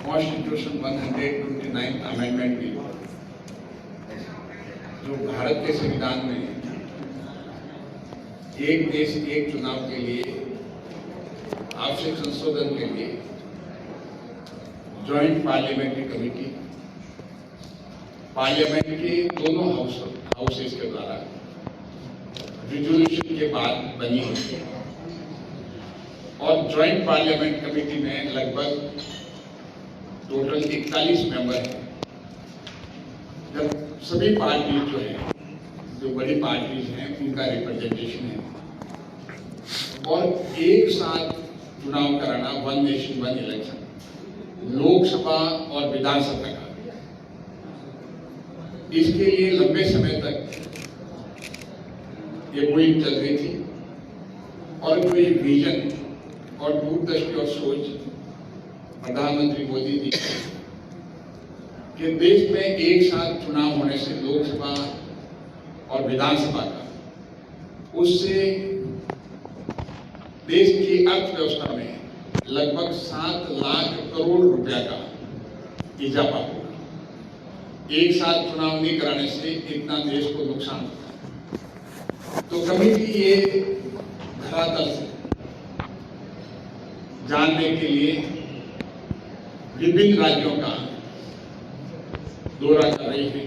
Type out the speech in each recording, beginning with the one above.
Constitution 129 amendment bill जो भारत के संविधान में एक देश एक चुनाव के लिए आवश्यक संशोधन के लिए जॉइंट पार्लियामेंट्री कमेटी पार्लियामेंट के दोनों हाउसेस के द्वारा रिजोल्यूशन के बाद बनी है और जॉइंट पार्लियामेंट कमेटी में लगभग टोटल 41 मेंबर हैं। जब सभी पार्टी जो है, जो बड़ी पार्टीज हैं, उनका रिप्रेजेंटेशन है और एक साथ चुनाव कराना, one nation one election, Lok Sabha और विधानसभा का, इसके लिए लंबे समय तक ये मुहिम चल रही थी और कोई विजन और दूरदृष्टि और सोच प्रधानमंत्री मोदी जी कि देश में एक साथ चुनाव होने से लोकसभा और विधानसभा का, उससे देश की अर्थव्यवस्था में लगभग 7 लाख करोड़ रुपया का इजाफा होगा। एक साथ चुनाव नहीं कराने से इतना देश को नुकसान होता है। तो कमेटी ये धरातल से जानने के लिए विभिन्न राज्यों का दौरा कर रही है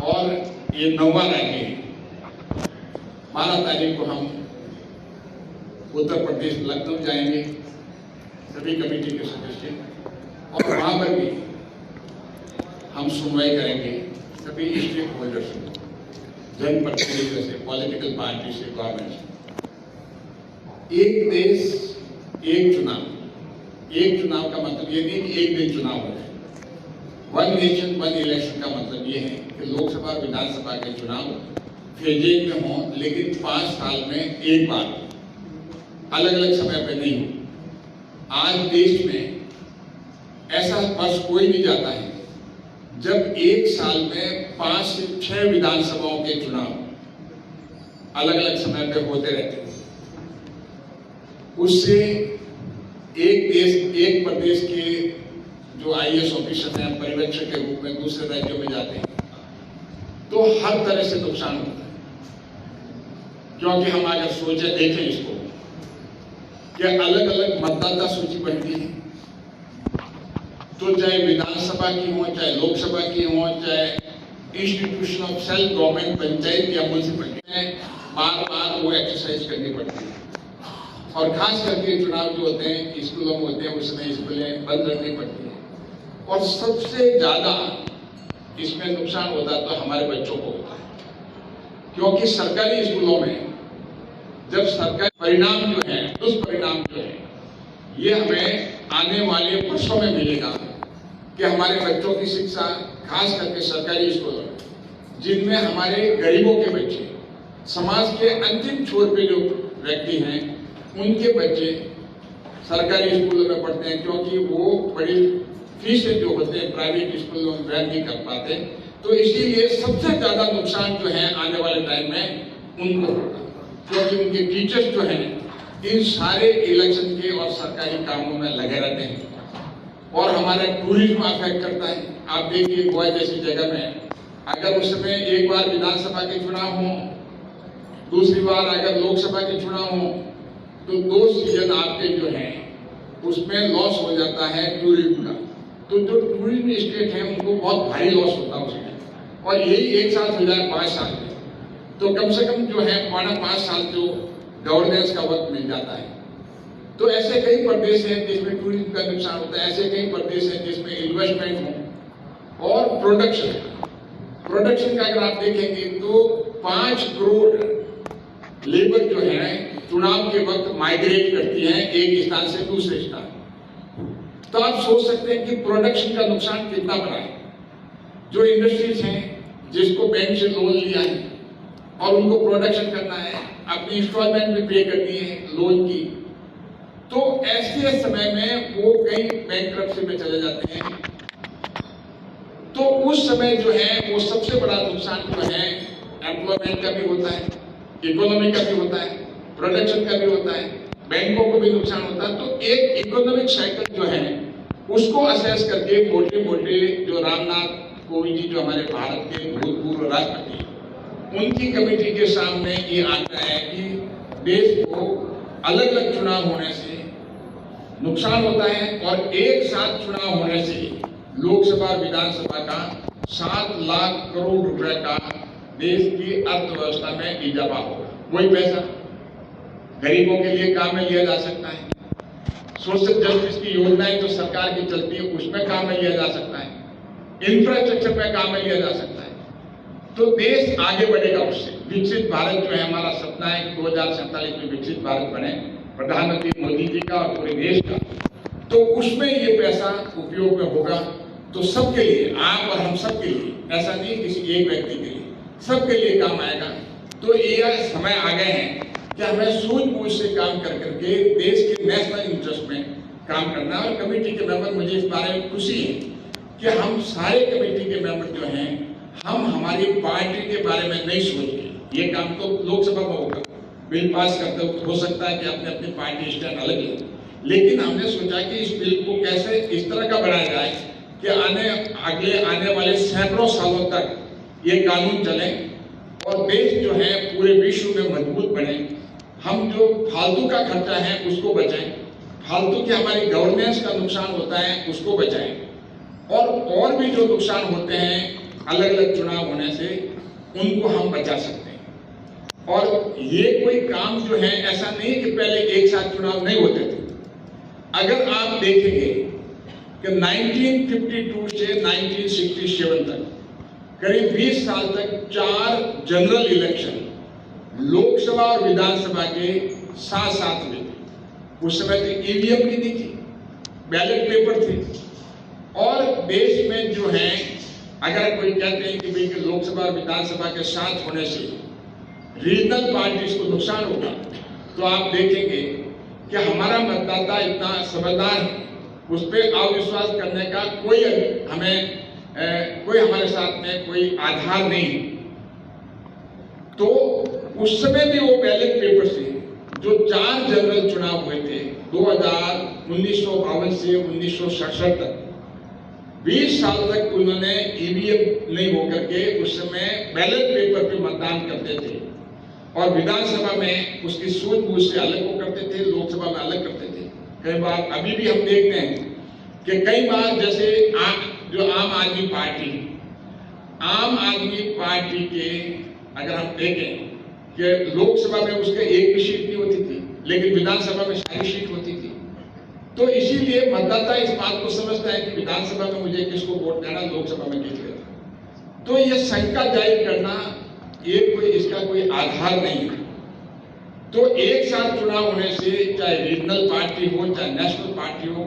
और ये 9वां राज्य है। 12 तारीख को हम उत्तर प्रदेश लखनऊ जाएंगे, सभी कमेटी के सदस्य, और वहां पर भी हम सुनवाई करेंगे सभी स्टेक होल्डर से, जनप्रतिनिधियों से, पॉलिटिकल पार्टी से, गवर्नमेंट से। एक देश एक चुनाव, एक चुनाव का मतलब ये नहीं कि एक दिन चुनाव हो जाए। वन नेशन वन इलेक्शन का मतलब ये है कि लोकसभा विधानसभा के चुनाव फेजेज में हों, लेकिन 5 साल में एक बार, अलग अलग समय पे नहीं हो। आज देश में ऐसा वर्ष कोई नहीं जाता है जब एक साल में 5 से 6 विधानसभाओं के चुनाव अलग अलग समय पे होते रहते हैं। उससे एक देश एक प्रदेश के जो IAS ऑफिसर हैं, पर्यवेक्षक के रूप में दूसरे राज्यों में जाते हैं, तो हर तरह से नुकसान होता है। क्योंकि हम अगर सोचे देखें इसको कि अलग अलग मतदाता सूची बनती है, तो चाहे विधानसभा की हो, चाहे लोकसभा की हो, चाहे institution of self government, panchayat या म्यूनिसिपैलिटी में, बार बार वो एक्सरसाइज करनी पड़ती है। और खास करके चुनाव जो होते हैं स्कूलों में होते हैं, उसमें स्कूलें बंद रखनी पड़ती है और सबसे ज्यादा इसमें नुकसान होता है तो हमारे बच्चों को होता है। क्योंकि सरकारी स्कूलों में जब सरकारी परिणाम जो है, दुष्परिणाम जो है, ये हमें आने वाले वर्षों में मिलेगा कि हमारे बच्चों की शिक्षा, खास करके सरकारी स्कूलों में, जिनमें हमारे गरीबों के बच्चे, समाज के अंतिम छोर पे जो व्यक्ति हैं, उनके बच्चे सरकारी स्कूलों में पढ़ते हैं, क्योंकि वो बड़ी फीसें जो होते हैं प्राइवेट स्कूलों में वहन नहीं कर पाते। तो इसीलिए सबसे ज्यादा नुकसान जो है आने वाले टाइम में उनको होगा, क्योंकि उनके टीचर्स जो हैं इन सारे इलेक्शन के और सरकारी कामों में लगे रहते हैं और हमारा टूरिज्म अफेक्ट करता है। आप देखिए गोवा जैसी जगह में अगर उस समय एक बार विधानसभा के चुनाव हो, दूसरी बार अगर लोकसभा के चुनाव हो, तो 2 सीजन आपके जो हैं उसमें लॉस हो जाता है टूरिज्म का। तो जो टूरिज्म स्टेट है उनको बहुत भारी लॉस होता है उसमें, और यही एक साथ हो जाए 5 साल में, तो कम से कम जो है 5 साल जो गवर्नेंस का वक्त मिल जाता है। तो ऐसे कई प्रदेश हैं जिसमें टूरिज्म का नुकसान होता है, ऐसे कई प्रदेश हैं जिसमें इन्वेस्टमेंट हो और प्रोडक्शन का अगर आप देखेंगे तो 5 करोड़ लेबर जो है चुनाव के वक्त माइग्रेट करती है एक स्थान से दूसरे स्थान। तो आप सोच सकते हैं कि प्रोडक्शन का नुकसान कितना बड़ा है। जो इंडस्ट्रीज हैं जिसको बैंक से लोन लिया है और उनको प्रोडक्शन करना है, अपनी इंस्टॉलमेंट भी पे करनी है लोन की, तो ऐसे समय में वो कई बैंकरप्सी में चले जाते हैं। तो उस समय जो है वो सबसे बड़ा नुकसान जो है एम्प्लॉयमेंट का भी होता है, इकोनॉमी का भी होता है, प्रोडक्शन का भी होता है, बैंकों को भी नुकसान होता है। तो एक इकोनॉमिक साइकिल जो है उसको असेस करके मोटे मोटे जो रामनाथ कोविंद जी जो हमारे भारत के भूतपूर्व राष्ट्रपति, उनकी कमेटी के सामने ये आता है कि देश को अलग अलग चुनाव होने से नुकसान होता है और एक साथ चुनाव होने से लोकसभा और विधानसभा का 7 लाख करोड़ रुपए का देश की अर्थव्यवस्था में इजाफा होगा। वही पैसा गरीबों के लिए काम में लिया जा सकता है, सोशल जस्टिस की योजनाएं जो सरकार की चलती है उसमें काम में लिया जा सकता है, इंफ्रास्ट्रक्चर में काम में लिया जा सकता है, तो देश आगे बढ़ेगा। उससे विकसित भारत जो है हमारा सपना है 2047 में विकसित भारत बने, प्रधानमंत्री मोदी जी का और पूरे देश का, तो उसमें ये पैसा उपयोग में होगा। तो सबके लिए, आप और हम सबके लिए, ऐसा नहीं किसी एक व्यक्ति के लिए, सबके लिए काम आएगा। तो ये समय आ गए हैं कि हमें सूझबूझ से काम कर करके देश के नेशनल इंटरेस्ट में काम करना। और कमेटी के मेंबर, मुझे इस बारे में खुशी है कि हम सारे कमेटी के मेंबर जो हैं, हम हमारी पार्टी के बारे में नहीं सोच के, ये काम तो लोकसभा में होगा, बिल पास करते हो सकता है कि अपने अपनी पार्टी स्टैंड अलग है, लेकिन हमने सोचा कि इस बिल को कैसे इस तरह का बनाया जाए कि आने वाले सैकड़ों सालों तक ये कानून चले और देश जो है पूरे विश्व में मजबूत बने। हम जो फालतू का खर्चा है उसको बचाएं, फालतू की हमारी गवर्नेंस का नुकसान होता है उसको बचाएं, और भी जो नुकसान होते हैं अलग अलग चुनाव होने से उनको हम बचा सकते हैं। और ये कोई काम जो है ऐसा नहीं कि पहले एक साथ चुनाव नहीं होते थे। अगर आप देखेंगे कि 1952 से 1967 तक करीब 20 साल तक 4 जनरल इलेक्शन लोकसभा और विधानसभा के साथ साथ हुए थे। उस समय तो ईवीएम की नहीं थी, बैलेट पेपर थे। और देश में जो है अगर कोई कहते हैं कि भाई कि लोकसभा और विधानसभा के साथ होने से रीजनल पार्टीज को नुकसान होगा, तो आप देखेंगे कि हमारा मतदाता इतना समझदार है, उस पर अविश्वास करने का कोई हमारे साथ में कोई आधार नहीं है। तो उस समय भी वो बैलेट पेपर से जो 4 जनरल चुनाव हुए थे 1952 से 1967 तक, 20 साल तक उन्होंने ईवीएम नहीं होकर के उस समय बैलेट पेपर पे मतदान करते थे और विधानसभा में उसकी सूझबूझ से अलग को करते थे, लोकसभा में अलग करते थे। कई बार अभी भी हम देखते हैं कि कई बार जैसे जो आम आदमी पार्टी के अगर हम देखें कि लोकसभा में उसके एक भी सीट नहीं होती थी, लेकिन विधानसभा में सारी सीट होती थी। तो इसीलिए मतदाता इस बात को समझता है कि विधानसभा में मुझे किसको वोट देना, लोकसभा में किसको देना। तो ये शंका जाहिर करना ये कोई इसका कोई आधार नहीं है। तो एक साथ चुनाव होने से चाहे रीजनल पार्टी हो चाहे नेशनल पार्टी हो,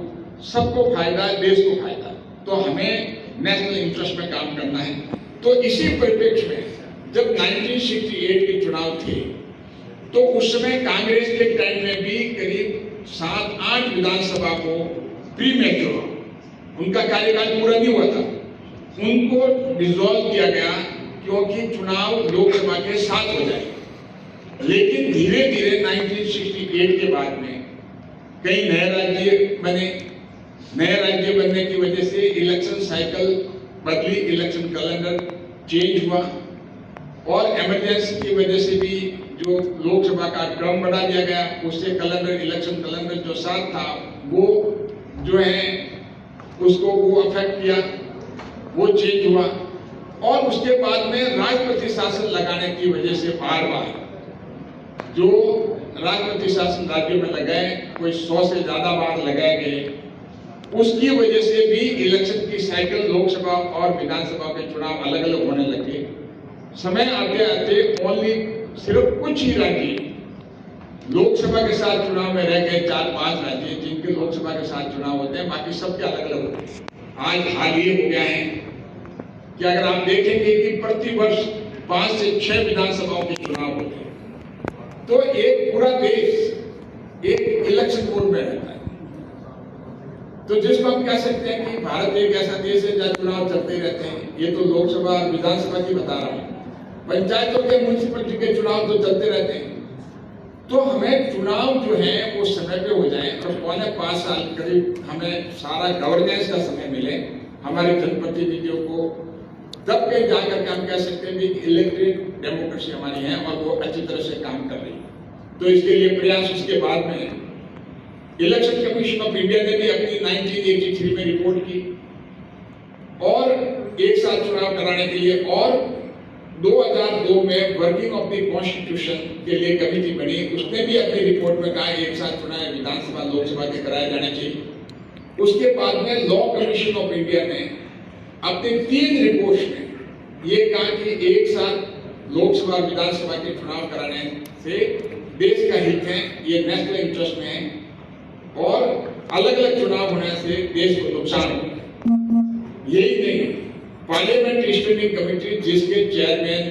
सबको फायदा है, देश को फायदा। तो हमें नेशनल इंटरेस्ट में काम करना है। तो इसी परिप्रेक्ष्य में जब 1968 के चुनाव थे तो उस समय कांग्रेस के टाइम में भी करीब 7-8 विधानसभा को प्री मैच्योर, उनका कार्यकाल पूरा नहीं हुआ था, उनको डिसॉल्व किया गया क्योंकि चुनाव लोकसभा के साथ हो जाए। लेकिन धीरे धीरे 1968 के बाद में कई नए राज्य बने, नए राज्य बनने की वजह से इलेक्शन साइकिल बदली, इलेक्शन कैलेंडर चेंज हुआ और इमरजेंसी की वजह से भी जो लोकसभा का टर्म बढ़ा दिया गया, उससे कैलेंडर, इलेक्शन कैलेंडर जो साथ था वो जो है उसको वो अफेक्ट किया, वो चेंज हुआ। और उसके बाद में राष्ट्रपति शासन लगाने की वजह से बार बार जो राष्ट्रपति शासन राज्य में लगाए, कोई 100 से ज्यादा बार लगाए गए, उसकी वजह से भी इलेक्शन की साइकिल लोकसभा और विधानसभा के चुनाव अलग अलग होने लगे। समय आते आते ओनली सिर्फ कुछ ही राज्य लोकसभा के साथ चुनाव में रह गए, 4-5 राज्य जिनके लोकसभा के साथ चुनाव होते हैं, बाकी सबके अलग अलग होते हैं। आज हाल ये हो गया है कि अगर आप देखेंगे कि प्रति वर्ष 5 से 6 विधानसभाओं के चुनाव होते हैं, तो एक पूरा देश एक इलेक्शन कोड में रहता है। तो जिसको हम कह सकते हैं कि भारत एक ऐसा देश है जहाँ चुनाव चलते ही रहते हैं। ये तो लोकसभा और विधानसभा की बता रहा हूँ, पंचायतों के म्युनिसिपलिटी के चुनाव तो चलते रहते हैं। तो हमें चुनाव जो है वो समय पे हो जाए और 4.5 साल करीब हमें सारा गवर्नेंस का समय मिले हमारे जनप्रतिनिधियों को, तब कहीं जाकर के हम कह सकते हैं कि इलेक्टेड डेमोक्रेसी हमारी है और वो अच्छी तरह से काम कर रही है। तो इसके लिए प्रयास उसके बाद में इलेक्शन कमीशन ऑफ इंडिया ने भी अपनी 1983 में रिपोर्ट की और एक साथ चुनाव कराने के लिए, और 2002 में वर्किंग ऑफ द कॉन्स्टिट्यूशन के लिए कमेटी बनी, उसने भी अपनी रिपोर्ट में कहा एक साथ चुनाव विधानसभा लोकसभा के कराए जाने चाहिए। उसके बाद में लॉ कमीशन ऑफ इंडिया ने अपने 3 रिपोर्ट्स में ये कहा कि एक साथ लोकसभा विधानसभा के चुनाव कराने से देश का हित है, ये नेशनल इंटरेस्ट में है, और अलग अलग चुनाव होने से देश को नुकसान होगा। यही नहीं, पार्लियामेंट स्टैंडिंग कमेटी जिसके चेयरमैन